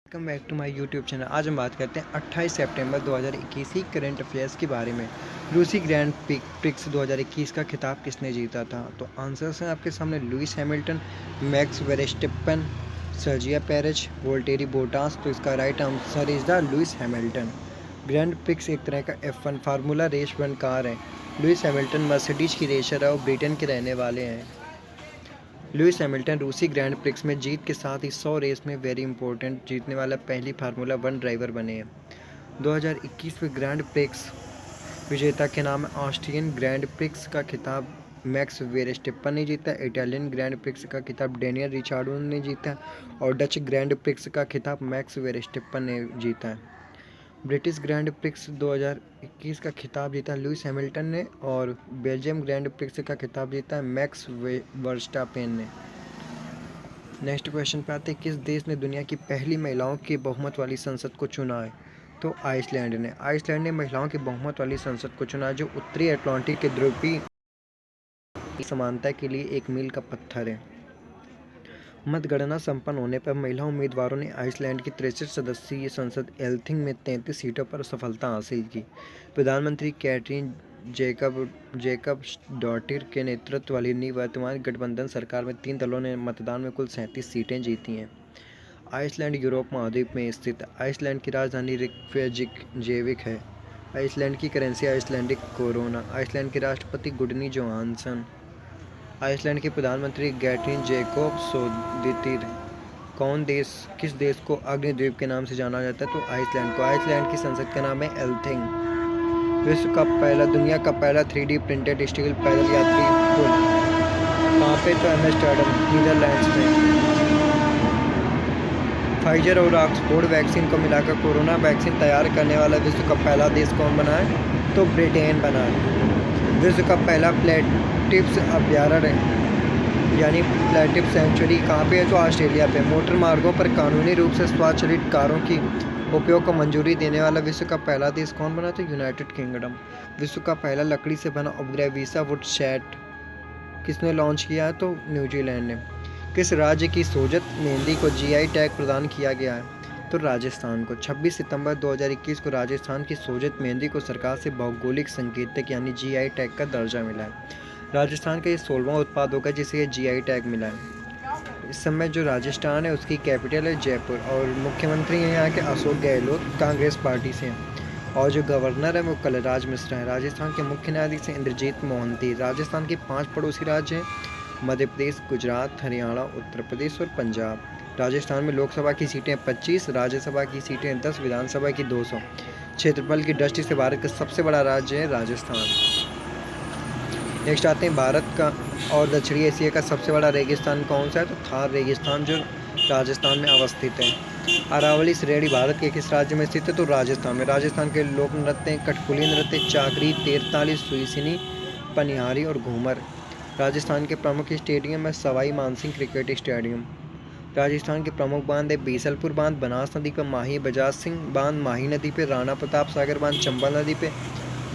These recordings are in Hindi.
Welcome back to my YouTube channel. आज हम बात करते हैं 28 सितंबर 2021 ही करंट अफेयर्स के बारे में। रूसी ग्रैंड प्रिक्स 2021 का खिताब किसने जीता था? तो आंसर्स हैं आपके सामने। Lewis Hamilton, Max Verstappen, Sergio Perez, Valtteri Bottas. तो इसका right answer is the Lewis Hamilton. Grand prix एक तरह का F1 formula race one car है। लुइस हैमिल्टन मर्सिडीज की रेसर है और ब्रिटेन के रहने वाले हैं। लुइस हैमिल्टन रूसी ग्रैंड प्रिक्स में जीत के साथ ही 100 रेस में वेरी इंपॉर्टेंट जीतने वाला पहली फार्मूला वन ड्राइवर बने हैं। 2021 में ग्रैंड प्रिक्स विजेता के नाम ऑस्ट्रियन ग्रैंड प्रिक्स का खिताब मैक्स वेरस्टेप्पन ने जीता। इटालियन ग्रैंड प्रिक्स का खिताब डेनियल रिचार्डो ने जीता और डच ग्रैंड प्रिक्स का खिताब मैक्स वेरस्टेप्पन ने जीता है। ब्रिटिश ग्रैंड प्रिक्स 2021 का खिताब जीता लुइस हैमिल्टन ने और बेल्जियम ग्रैंड प्रिक्स का खिताब जीता मैक्स वर्स्टापेन ने। नेक्स्ट क्वेश्चन पे आते हैं, किस देश ने दुनिया की पहली महिलाओं की बहुमत वाली संसद को चुना है? तो आइसलैंड ने महिलाओं की बहुमत वाली संसद को चुना, जो उत्तरी अटलांटिक के द्वीपीय समानता के लिए एक मील का पत्थर है। मतगणना संपन्न होने पर महिला उम्मीदवारों ने आइसलैंड की 63 सदस्यीय संसद एल्थिंग में 33 सीटों पर सफलता हासिल की। प्रधानमंत्री कैटरीन जेकबसडॉटिर के नेतृत्व वाली निवर्तमान गठबंधन सरकार में 3 दलों ने मतदान में कुल 37 सीटें जीती हैं। आइसलैंड यूरोप महाद्वीप में स्थित। आइसलैंड की राजधानी रिक्वेजिक है। आइसलैंड की करेंसी आइसलैंडिक कोरोना। आइसलैंड के राष्ट्रपति गुडनी जोहानसन। आइसलैंड के प्रधानमंत्री गैट्रिन जेकोब्सडोटिर। किस देश को अग्निद्वीप के नाम से जाना जाता है? तो आइसलैंड को। आइसलैंड की संसद का नाम है एल्थिंग। दुनिया का पहला 3D प्रिंटेड स्टील पैदल यात्री पुल कहाँ पे? तो एम्स्टर्डम, नीदरलैंड्स में। फाइजर और ऑक्सफोर्ड वैक्सीन को मिलाकर कोरोना वैक्सीन तैयार करने वाला विश्व का पहला देश कौन बना है? तो ब्रिटेन बना है। विश्व का पहला प्लेटिप्स अभयारण्य यानी प्लेटिप्स सेंचुरी कहाँ पे है? तो ऑस्ट्रेलिया पे। मोटर मार्गों पर कानूनी रूप से स्वचालित कारों की उपयोग को मंजूरी देने वाला विश्व का पहला देश कौन बना? तो यूनाइटेड किंगडम। विश्व का पहला लकड़ी से बना उपग्रह वीसा वुडसैट किसने लॉन्च किया है? तो न्यूजीलैंड ने। किस राज्य की सोजत मेहंदी को GI टैग प्रदान किया गया है? तो राजस्थान को। 26 सितंबर 2021 को राजस्थान की सोजत मेहंदी को सरकार से भौगोलिक संकेतक यानी GI टैग का दर्जा मिला है। राजस्थान का ये 16वां उत्पाद होगा जिसे ये GI टैग मिला है। इस समय जो राजस्थान है उसकी कैपिटल है जयपुर और मुख्यमंत्री हैं यहाँ के अशोक गहलोत, कांग्रेस पार्टी से हैं। और जो गवर्नर है वो कलराज मिश्रा है। राजस्थान के मुख्य न्यायाधीश हैं इंद्रजीत मोहंती। राजस्थान के 5 पड़ोसी राज्य हैं मध्य प्रदेश, गुजरात, हरियाणा, उत्तर प्रदेश और पंजाब। राजस्थान में लोकसभा की सीटें 25, राज्यसभा की सीटें 10, विधानसभा की 200। क्षेत्रफल की दृष्टि से भारत का सबसे बड़ा राज्य है राजस्थान। नेक्स्ट आते हैं, भारत का और दक्षिणी एशिया का सबसे बड़ा रेगिस्तान कौन सा है? तो थार रेगिस्तान जो राजस्थान में अवस्थित है। अरावली श्रेणी भारत के किस राज्य में स्थित है? तो राजस्थान में। राजस्थान के लोक नृत्य हैं कठपुली नृत्य, चाकरी, तेरताली, सुईसिनी, पनिहारी और घूमर। राजस्थान के प्रमुख स्टेडियम है सवाई मानसिंह क्रिकेट स्टेडियम। राजस्थान के प्रमुख बांध है बीसलपुर बांध बनास नदी पर, माही बजाज सिंह बांध माही नदी पे, राणा प्रताप सागर बांध चंबल नदी पे,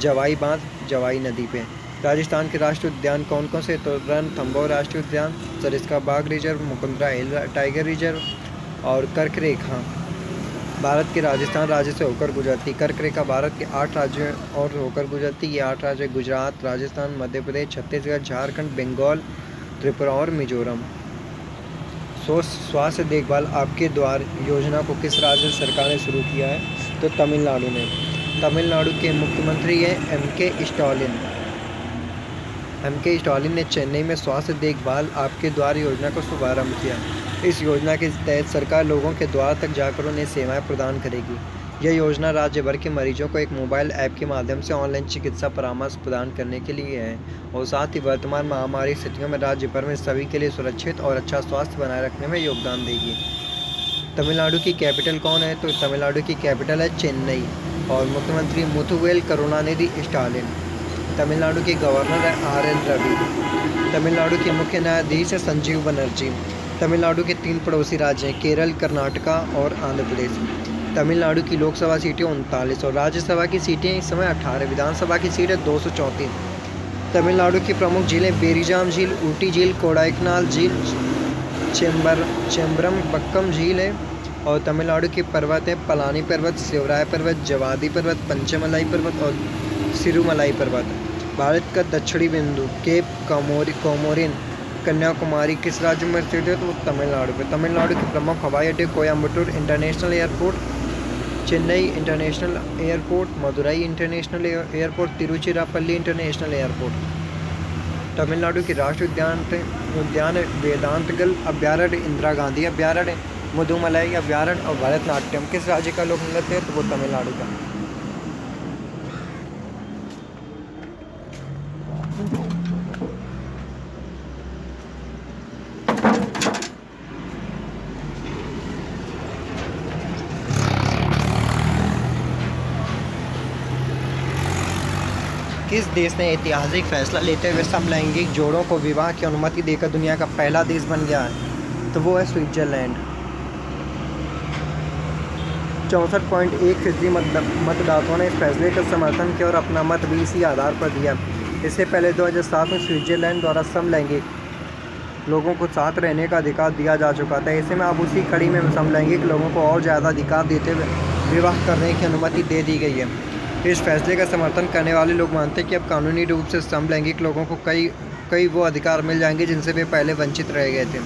जवाई बांध जवाई नदी पे। राजस्थान के राष्ट्रीय उद्यान कौन कौन से? तो रणथंभौर राष्ट्रीय उद्यान, सरिस्का बाग रिजर्व, मुकुंदरा हिल टाइगर रिजर्व और कर्क रेखा भारत के राजस्थान राज्य से होकर गुजरती। कर्क रेखा भारत के 8 राज्यों और होकर गुजरती। ये 8 राज्य गुजरात, राजस्थान, मध्य प्रदेश, छत्तीसगढ़, झारखंड, बंगाल, त्रिपुरा और मिजोरम। स्वास्थ्य देखभाल आपके द्वार योजना को किस राज्य सरकार ने शुरू किया है? तो तमिलनाडु ने। तमिलनाडु के मुख्यमंत्री हैं MK स्टालिन। MK स्टालिन ने चेन्नई में स्वास्थ्य देखभाल आपके द्वार योजना को शुभारंभ किया। इस योजना के तहत सरकार लोगों के द्वार तक जाकर उन्हें सेवाएं प्रदान करेगी। यह योजना राज्य भर के मरीजों को एक मोबाइल ऐप के माध्यम से ऑनलाइन चिकित्सा परामर्श प्रदान करने के लिए है और साथ ही वर्तमान महामारी स्थितियों में राज्य भर में सभी के लिए सुरक्षित और अच्छा स्वास्थ्य बनाए रखने में योगदान देगी। तमिलनाडु की कैपिटल कौन है? तो तमिलनाडु की कैपिटल है चेन्नई और मुख्यमंत्री मुथुवेल करुणानिधि स्टालिन। तमिलनाडु के गवर्नर है RN रवि। तमिलनाडु के मुख्य न्यायाधीश है संजीव बनर्जी। तमिलनाडु के 3 पड़ोसी राज्य हैं केरल, कर्नाटका और आंध्र प्रदेश। तमिलनाडु की लोकसभा सीटें 39 और राज्यसभा की सीटें इस समय 18। विधानसभा की सीट है 234। तमिलनाडु की प्रमुख झीलें बेरिजाम झील, ऊटी झील, कोडाइकनाल झील, चेम्बरम बक्कम झील है और तमिलनाडु के पर्वत है पलानी पर्वत, शिवराय पर्वत, जवादी पर्वत, पंचमलाई पर्वत और सिरुमलाई पर्वत। भारत का दक्षिणी बिंदु केप कोमोरिन कन्याकुमारी किस राज्य में स्थित है? तो वो तमिलनाडु पे। तमिलनाडु के प्रमुख हवाई अड्डे Coimbatore international airport, Chennai international airport, Madurai international airport, Tiruchirappalli international airport. Tamil Nadu के राष्ट्रीय उद्यान वेदांतगल अभ्यारण्य, इंदिरा गांधी अभ्यारण्य, मुदुमलाई अभ्यारण्य और भरतनाट्यम किस राज्य का लोक नृत्य है? तो वो तमिलनाडु का। किस देश ने ऐतिहासिक फैसला लेते हुए समलैंगिक जोड़ों को विवाह की अनुमति देकर दुनिया का पहला देश बन गया है? तो वो है स्विट्जरलैंड। 64.1% मतदाताओं ने इस फैसले का समर्थन किया और अपना मत भी इसी आधार पर दिया। इससे पहले 2007 में स्विट्जरलैंड द्वारा समलैंगिक लोगों को साथ रहने का अधिकार दिया जा चुका था। ऐसे में अब उसी कड़ी में समलैंगिक लोगों को और ज़्यादा अधिकार देते हुए विवाह करने की अनुमति दे दी गई है। इस फैसले का समर्थन करने वाले लोग मानते हैं कि अब कानूनी रूप से समलैंगिक लोगों को कई वो अधिकार मिल जाएंगे जिनसे वे पहले वंचित रह गए थे।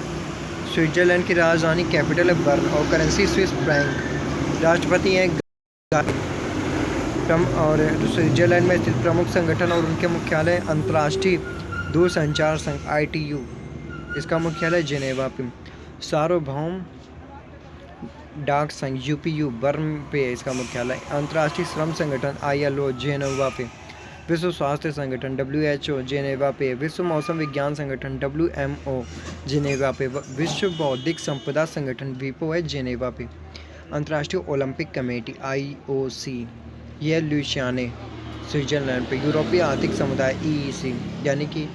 स्विट्जरलैंड की राजधानी कैपिटल है बर्न और करेंसी स्विस फ्रैंक। राष्ट्रपति हैं और स्विट्जरलैंड में स्थित प्रमुख संगठन और उनके मुख्यालय अंतर्राष्ट्रीय दूरसंचार संघ ITU, इसका मुख्यालय जेनेवा पे। सार्वभौम डाक संघ UPU बर्न पे इसका मुख्यालय। अंतर्राष्ट्रीय श्रम संगठन ILO जेनेवा पे। विश्व स्वास्थ्य संगठन WHO जेनेवा पे। विश्व मौसम विज्ञान संगठन WMO जेनेवा पे। विश्व बौद्धिक संपदा संगठन WIPO है जेनेवा पे। अंतर्राष्ट्रीय ओलंपिक कमेटी IOC यह ल्यूसियाने स्विट्जरलैंड पे। यूरोपीय आर्थिक समुदाय EEC यानी कि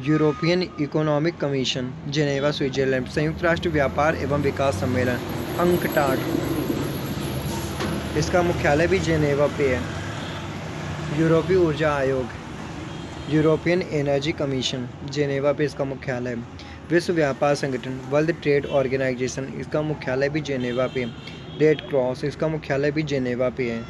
European economic commission Geneva Switzerland. संयुक्त राष्ट्र व्यापार एवं विकास सम्मेलन UNCTAD, इसका मुख्यालय भी जेनेवा पे है। यूरोपीय ऊर्जा आयोग यूरोपियन एनर्जी कमीशन जेनेवा पे इसका मुख्यालय है। विश्व व्यापार संगठन वर्ल्ड ट्रेड ऑर्गेनाइजेशन, इसका मुख्यालय भी जेनेवा पे। रेड क्रॉस, इसका मुख्यालय भी जेनेवा पे है।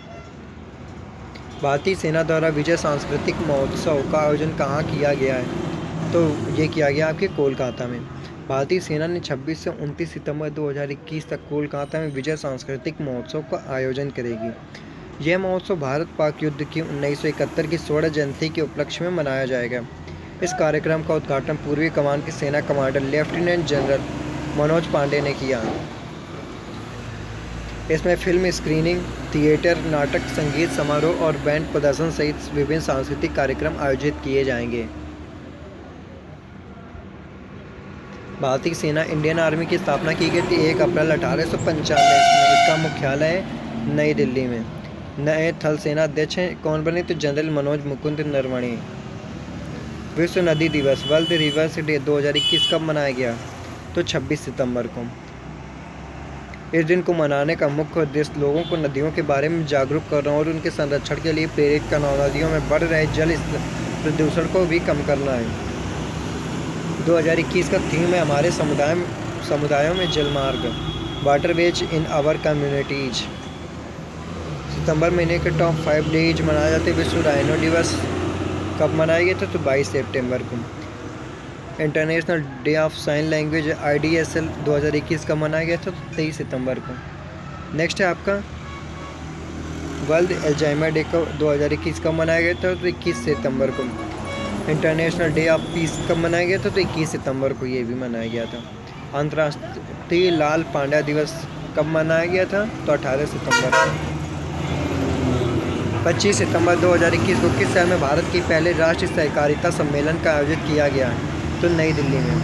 भारतीय सेना द्वारा विजय सांस्कृतिक महोत्सव का आयोजन कहाँ किया गया है? तो ये किया गया आपके कोलकाता में। भारतीय सेना ने 26 से 29 सितंबर 2021 तक कोलकाता में विजय सांस्कृतिक महोत्सव का आयोजन करेगी। यह महोत्सव भारत पाक युद्ध की 1971 की स्वर्ण जयंती के उपलक्ष्य में मनाया जाएगा। इस कार्यक्रम का उद्घाटन पूर्वी कमान के सेना commander lieutenant general Manoj Pande ने किया। इसमें फिल्म स्क्रीनिंग, थिएटर, नाटक, संगीत समारोह और बैंड प्रदर्शन सहित विभिन्न सांस्कृतिक कार्यक्रम आयोजित किए जाएंगे। भारतीय सेना इंडियन आर्मी की स्थापना की गई थी 1 अप्रैल 1895 में। इसका मुख्यालय है नई दिल्ली में। नए थल सेना अध्यक्ष हैं कौन बने? तो जनरल मनोज मुकुंद नरवणे। विश्व नदी दिवस वर्ल्ड रिवर्स डे 2021 कब मनाया गया? तो 26 सितंबर को। इस दिन को मनाने का मुख्य उद्देश्य लोगों को नदियों के बारे में जागरूक करना और उनके संरक्षण के लिए प्रेरित करना और नदियों में बढ़ रहे जल प्रदूषण को भी कम करना है। 2021 का थीम है हमारे समुदायों में जलमार्ग, वाटरवेज इन आवर कम्युनिटीज। सितंबर महीने के टॉप 5 डेज मनाए जाते हैं। विश्व राइनो दिवस कब मनाया गया था? तो 22 सितंबर को। International day of sine language IDSL 2021 का मनाया गया था? तो 23 सितंबर को। नेक्स्ट है आपका वर्ल्ड अल्जाइमर डे को 2021 कब मनाया गया था? तो 21 सितंबर को। इंटरनेशनल डे ऑफ पीस कब मनाया गया था? तो 21 सितंबर को ये भी मनाया गया था। अंतर्राष्ट्रीय लाल पांड्या दिवस कब मनाया गया था? तो 18 सितंबर को। 25 सितंबर 2021 को किस शहर में भारत के पहले राष्ट्रीय सहकारिता सम्मेलन का आयोजित किया गया? तो नई दिल्ली में।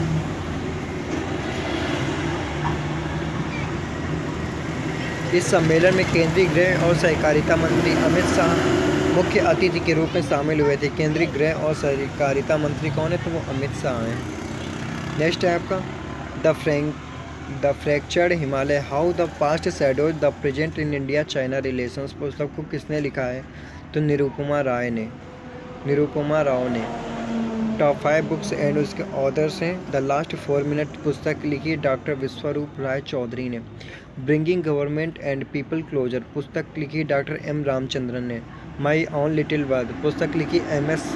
इस सम्मेलन में केंद्रीय गृह और सहकारिता मंत्री अमित शाह मुख्य अतिथि के रूप में शामिल हुए थे। केंद्रीय गृह और सहकारिता मंत्री कौन है? तो वो अमित शाह हैं। नेक्स्ट है आपका the fractured Himalaya how the past shadows the present in India China relations. पुस्तक को किसने लिखा है? तो निरुपमा राव ने। टॉप 5 बुक्स एंड उसके ऑथर्स हैं। द लास्ट 4 मिनट पुस्तक लिखी डॉक्टर विश्वरूप राय चौधरी ने। Bringing government and people closer पुस्तक लिखी डॉक्टर एम रामचंद्रन ने। माई ऑन लिटिल वर्ल्ड पुस्तक लिखी MS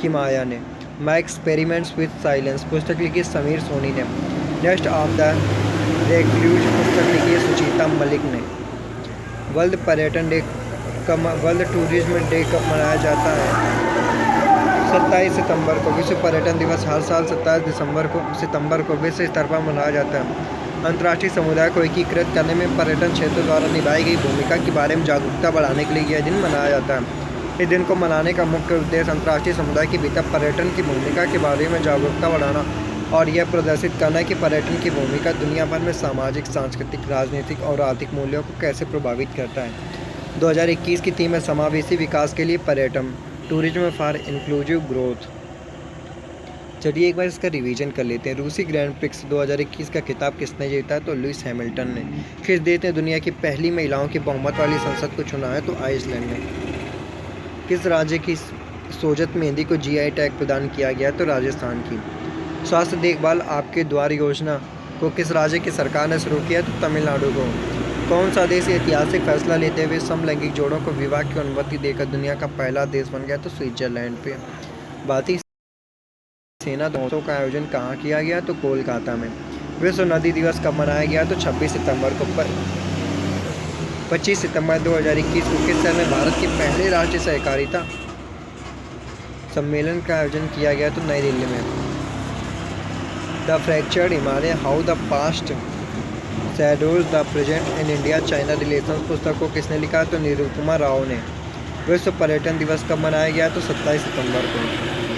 किमाया ने। माई एक्सपेरिमेंट्स विद साइलेंस पुस्तक लिखी समीर सोनी ने। नेक्स्ट ऑफ द रेक्लूज पुस्तक लिखी सुचिता मलिक ने। वर्ल्ड पर्यटन डे वर्ल्ड टूरिज्म डे कब मनाया जाता है? 27 सितंबर को। विश्व पर्यटन दिवस हर साल 27 सितंबर को विश्व स्तर पर मनाया जाता है। अंतर्राष्ट्रीय समुदाय को एकीकृत करने में पर्यटन क्षेत्र द्वारा निभाई गई भूमिका के बारे में जागरूकता बढ़ाने के लिए यह दिन मनाया जाता है। इस दिन को मनाने का मुख्य उद्देश्य अंतर्राष्ट्रीय समुदाय के भीतर पर्यटन की भूमिका के बारे में जागरूकता बढ़ाना और यह प्रदर्शित करना कि पर्यटन की भूमिका दुनिया भर में सामाजिक, सांस्कृतिक, राजनीतिक और आर्थिक मूल्यों को कैसे प्रभावित करता है। 2021 की थीम है समावेशी विकास के लिए पर्यटन, टूरिज्म फॉर इंक्लूसिव ग्रोथ। चलिए एक बार इसका रिवीजन कर लेते हैं। रूसी ग्रैंड प्रिक्स 2021 का खिताब किसने जीता है? तो लुइस हैमिल्टन ने। किस देश ने दुनिया की पहली महिलाओं की बहुमत वाली संसद को चुना है? तो आइसलैंड ने। किस राज्य की सोजत मेहंदी को GI टैग प्रदान किया गया? तो राजस्थान की। स्वास्थ्य देखभाल आपके द्वार योजना को किस राज्य की सरकार ने शुरू किया? तो तमिलनाडु को। कौन सा देश ऐतिहासिक फैसला लेते हुए समलैंगिक जोड़ों को विवाह की अनुमति देकर दुनिया का पहला देश बन गया? तो स्विट्जरलैंड पे। भारतीय सेना दिवसों का आयोजन कहाँ किया गया? तो कोलकाता में। विश्व नदी दिवस कब मनाया गया? तो 26 सितंबर को। 25 सितंबर 2021 को किस शहर में भारत के पहले राष्ट्रीय सहकारिता सम्मेलन का आयोजन किया गया? तो नई दिल्ली में। The fractured Himalaya how the past shadows the present in India China relations पुस्तक को किसने लिखा? तो निरुपमा राव ने। विश्व पर्यटन दिवस कब मनाया गया? तो 27 सितंबर को।